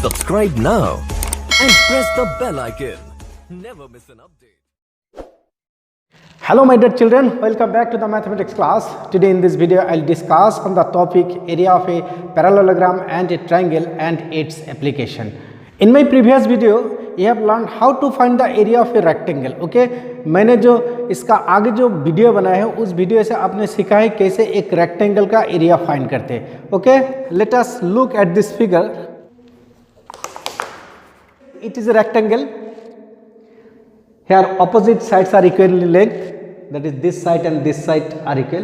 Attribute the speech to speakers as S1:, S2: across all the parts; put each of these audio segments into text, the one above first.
S1: Subscribe now and press the bell icon. Never miss an update.
S2: Hello my dear children, welcome back to the mathematics class. Today in this video I'll discuss on the topic area of a parallelogram and a triangle and its application. In my previous video you have learned how to find the area of a rectangle. Okay, मैंने जो इसका आगे जो video बनाया है उस video से आपने सीखा है कैसे एक रेक्टेंगल का एरिया फाइंड करते हैं. Okay, let us look at this figure. It is a rectangle. Here opposite sides are equal in length, that is this side and this side are equal,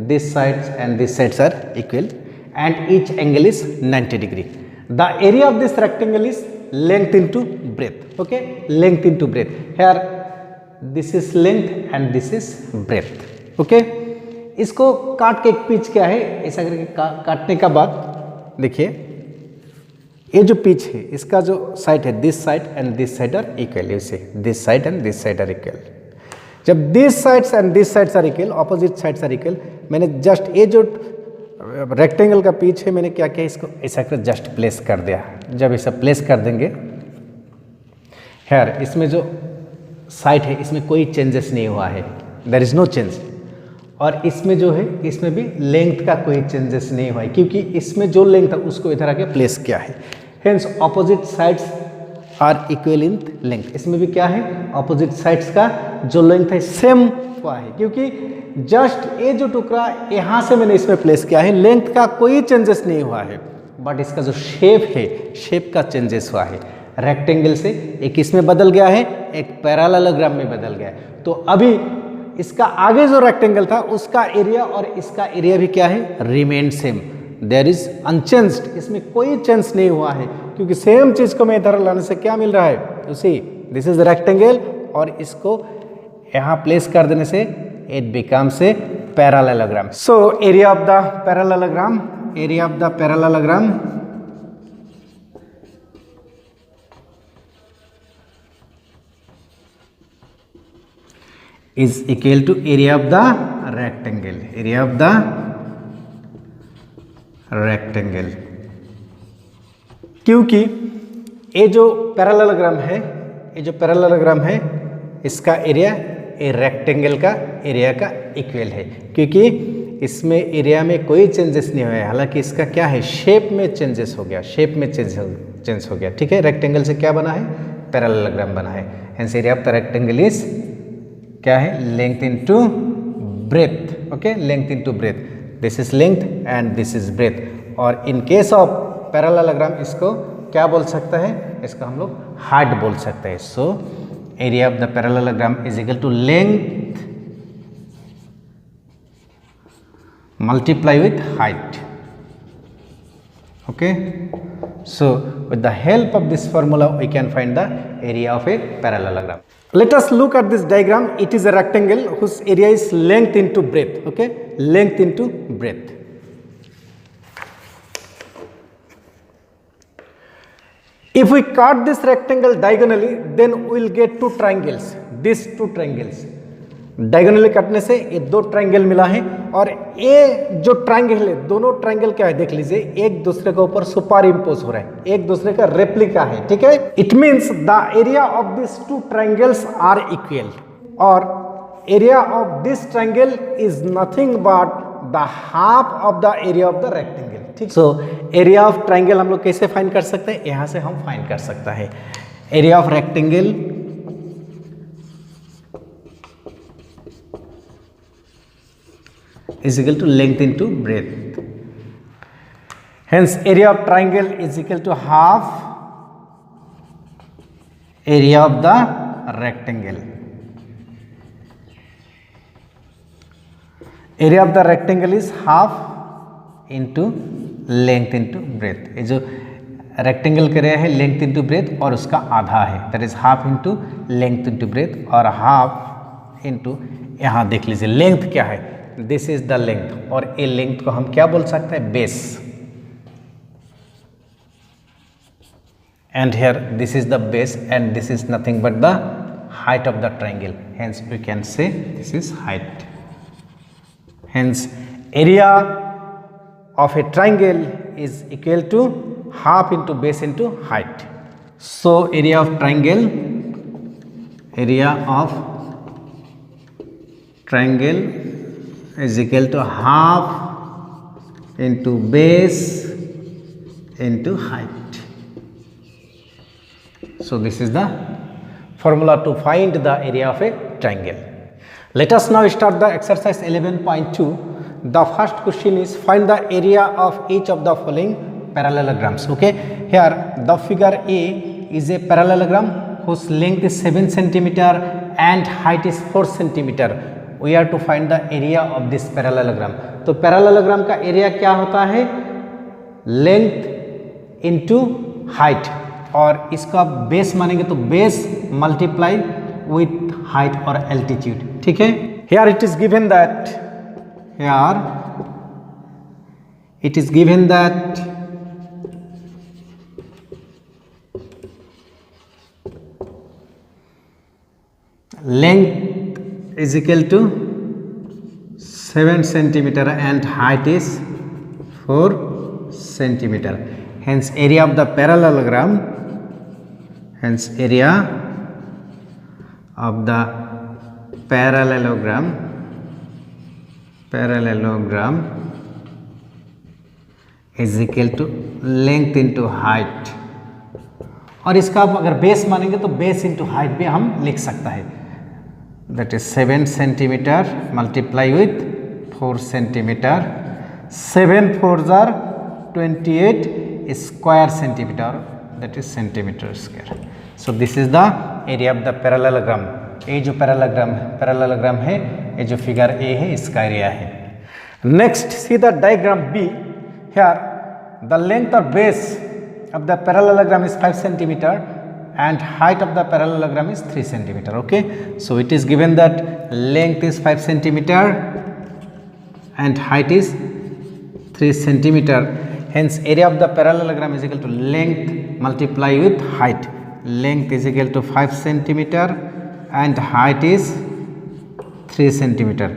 S2: this sides and this sides are equal, and each angle is 90 degree. The area of this rectangle is length into breadth. Okay, length into breadth. Here this is length and this is breadth. Okay, इसको काट के एक pitch क्या है ऐसा करके काटने का बाद देखिए ये जो पिच है इसका जो साइड है this side and this side are equal. You see this side and this side are equal. जब this sides and this sides are equal, opposite sides are equal, मैंने जस्ट ये जो रेक्टेंगल का pitch है मैंने क्या किया इसको ऐसा कर जस्ट प्लेस कर दिया. जब ऐसा प्लेस कर देंगे हेयर इसमें जो साइड है इसमें कोई चेंजेस नहीं हुआ है, देयर इज नो चेंज. और इसमें जो है इसमें भी लेंथ का कोई चेंजेस नहीं हुआ है क्योंकि इसमें जो लेंथ था उसको इधर आके प्लेस किया है. Hence opposite sides are equal in length. इसमें भी क्या है ऑपोजिट साइड्स का जो लेंथ है सेम हुआ है क्योंकि जस्ट ये जो टुकड़ा यहाँ से मैंने इसमें प्लेस किया है, लेंथ का कोई चेंजेस नहीं हुआ है, बट इसका जो शेप है शेप का चेंजेस हुआ है. रेक्टेंगल से एक इसमें बदल गया है, एक पैरेललोग्राम में बदल गया है. तो अभी इसका आगे जो रेक्टेंगल था उसका एरिया और इसका एरिया भी क्या है remain same, there is unchanged. इसमें कोई चेंज नहीं हुआ है क्योंकि सेम चीज को मैं इधर लाने से क्या मिल रहा है, you see this is rectangle और इसको यहाँ प्लेस कर देने से it becomes a parallelogram. So area of the parallelogram, area of the parallelogram is equal to area of the rectangle, area of the rectangle. क्योंकि ये जो पैरेललोग्राम है, ये जो पैरेललोग्राम है इसका एरिया ये रेक्टेंगल का एरिया का इक्वल है क्योंकि इसमें एरिया में कोई चेंजेस नहीं हुआ है. हालांकि इसका क्या है शेप में चेंजेस हो गया, शेप में चेंज हो गया. ठीक है, रेक्टेंगल से क्या बना है पैरेललोग्राम बना है. Hence area of the rectangle is क्या है length into breadth. Okay, length into breadth. This is length and this is breadth. और इन केस ऑफ पैरेललोग्राम इसको क्या बोल सकता है, इसको हम लोग हाइट बोल सकते हैं. So area of the parallelogram is equal to length multiply with height. Okay, so with the help of this formula we can find the area of a parallelogram. Let us look at this diagram. It is a rectangle whose area is length into breadth. Okay, length into breadth. If we cut this rectangle diagonally, then we will get two triangles. These two triangles. Diagonally कटने से ये दो triangle मिला है और ये जो triangle है दोनों ट्रायंगल क्या है देख लीजिए एक दूसरे के ऊपर सुपर इम्पोज हो रहा है, एक दूसरे का रेप्लिका है. ठीक है, it means the area of this two triangles are equal और area of this triangle is nothing but the half of the area of the rectangle. ठीक, सो एरिया ऑफ ट्रायंगल हम लोग कैसे फाइंड कर सकते हैं, यहाँ से हम फाइंड कर सकता है area of rectangle is equal to length into breadth. Hence area of triangle is equal to half area of the rectangle. Area of the rectangle is half into length into breadth. ये जो rectangle का area है length into breadth और उसका आधा है, that is half into length into breadth और half into यहाँ देख लीजिए length क्या है, दिस इज द लेंथ और ए लेंथ को हम क्या बोल सकते हैं base. And here this is the base and this is nothing but the height of the triangle. Hence we can say this is height. Hence area of a triangle is equal to half into base into height. So area of triangle is equal to half into base into height. So this is the formula to find the area of a triangle. Let us now start the exercise 11.2. The first question is find the area of each of the following parallelograms. Okay, here the figure A is a parallelogram whose length is 7 centimeter and height is 4 centimeter. We are to find the area of this parallelogram. तो parallelogram का area क्या होता है? Length into height, और इसका base मानेंगे तो base multiply with height और एल्टीट्यूड. ठीक है, here it is given that length is equal to 7 centimeter and height is 4 centimeter. Hence area of the parallelogram is equal to length into height. और इसका अगर base मानेंगे तो base into height भी हम लिख सकता है. That is 7 centimetre multiply with 4 centimetre. 7 4s are 28 square centimeter, that is centimeter square. So this is the area of the parallelogram. ये जो पैरेललोग्राम है, ये जो फिगर ए है, इसका एरिया है. Next see the diagram B. Here the length of base of the parallelogram is 5 centimeter and height of the parallelogram is 3 centimeter. Okay, so it is given that length is 5 centimeter and height is 3 centimeter. Hence area of the parallelogram is equal to length multiply with height. Length is equal to 5 centimeter and height is 3 centimeter.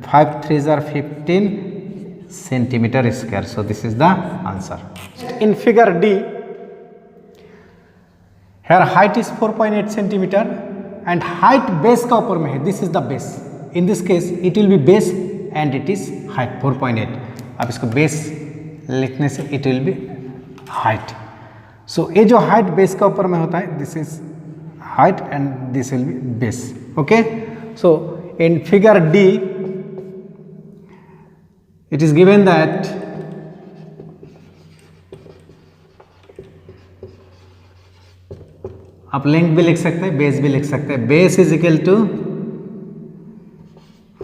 S2: 5 3s are 15 centimeter square. So this is the answer. In figure D, here height is 4.8 centimeter and height base का ऊपर में है. This is the base. In this case it will be base and it is height 4.8. अब इसको base लिखने से it will be height. So ये जो height base का ऊपर में होता है, this is height and this will be base. Okay. So in figure D it is given that आप लेंथ भी लिख सकते हैं, बेस भी लिख सकते हैं. Base is equal to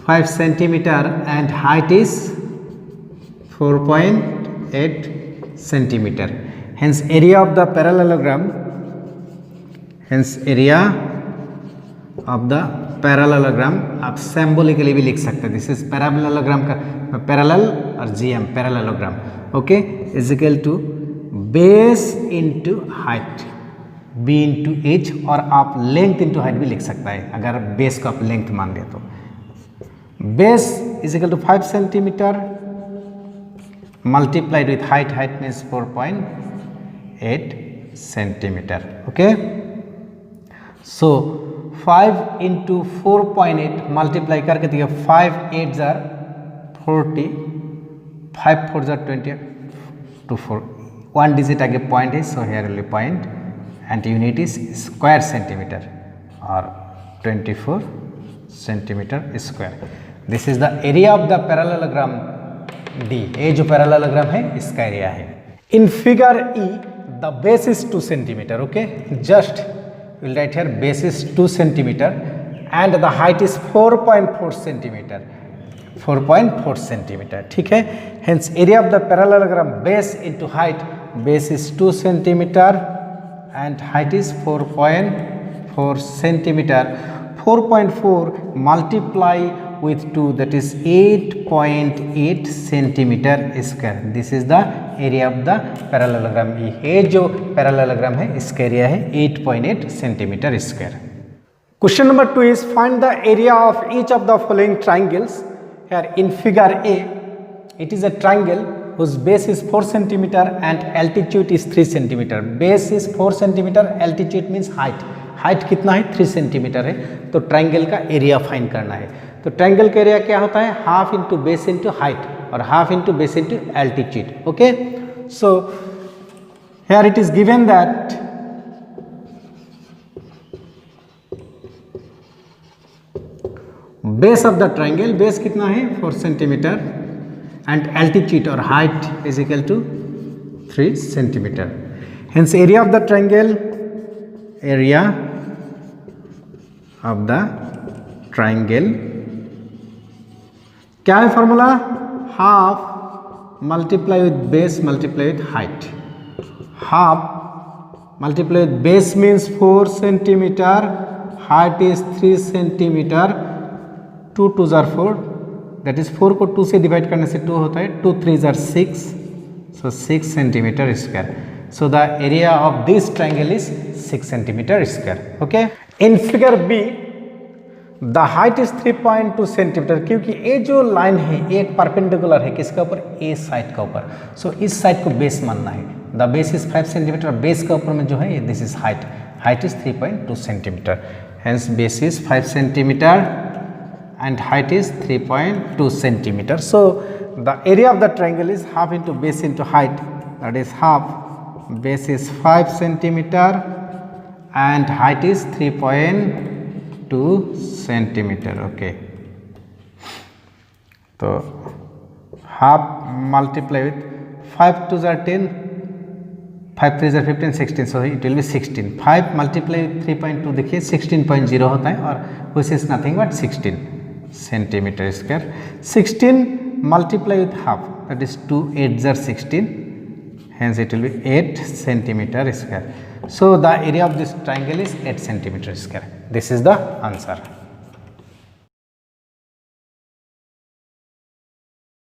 S2: 5 centimetre and height is 4.8 centimetre. Hence area of the parallelogram आप सिंबॉलिकली भी लिख सकते हैं. दिस इज पैरेललोग्राम का पैरेलल और GM parallelogram. Okay, is equal to base into height b into H, और आप length into height भी लिख सकता है अगर बेस को आप लेंथ मान लिया तो. Base is equal to 5 centimetre multiplied with height. Height means 4.8 centimetre. Okay, so 5 into 4.8 multiply करके दिया. 5 8s are 40, 5 4s are 20 to 4. 1 digit आगे पॉइंट है, so here will be point and unit is square centimeter or 24 centimeter square. This is the area of the parallelogram D. ये जो parallelogram है इसका area है. In figure E, the base is 2 centimeter. Okay, just we'll write here base is 2 centimeter and the height is 4.4 centimeter. 4.4 centimeter. ठीक है. Hence area of the parallelogram base into height. Base is 2 centimeter and height is 4.4 centimeter. 4.4 multiply with 2, that is 8.8 centimeter square. This is the area of the parallelogram. ये जो parallelogram है इसका area है 8.8 centimeter square. Question number 2 is find the area of each of the following triangles. Here in figure A, it is a triangle whose base is 4 centimeter and altitude is 3 centimeter. Base is 4 centimeter, altitude means height. Height कितना है 3 centimetre है. तो triangle का area find करना है. तो triangle का area क्या होता है half into base into height और half into base into altitude. Okay, so here it is given that base of the triangle, base कितना है 4 सेंटीमीटर एंड एल्टीट्यूड और height is equal to 3 centimetre. Hence area of the triangle, area of the triangle क्या है formula, half multiply with base multiply with height. Half multiply with base means 4 centimetre, height is 3 centimetre. 2 2 jar 4, that is 4 को 2 से divide करने से 2 होता है. 2 3 jar 6, so 6 centimetre square. So the area of this triangle is 6 centimeter square. Okay. In figure B, the height is 3.2 centimeter. क्योंकि ये जो line है एक परपेंडिकुलर है किसके ऊपर, ए साइड का ऊपर. सो इस साइड को बेस मानना है. The base is 5 centimetre. Base के ऊपर में जो है this is height. Height is 3.2 centimetre. Hence base is 5 centimetre and height is 3.2 centimeter. So the area of the triangle is half into base into height, that is half. Base is 5 centimeter and height is 3.2 centimeter. Okay, so half multiply with 5 2 are 10, 5 3 are 15, 16, so it will be 16. 5 multiply with 3.2 देखिए 16.0 होता है और which is nothing but 16 centimeter square. 16 multiply with half, that is 2 8 are 16. Hence it will be 8 centimeter square. So the area of this triangle is 8 centimeter square. This is the answer.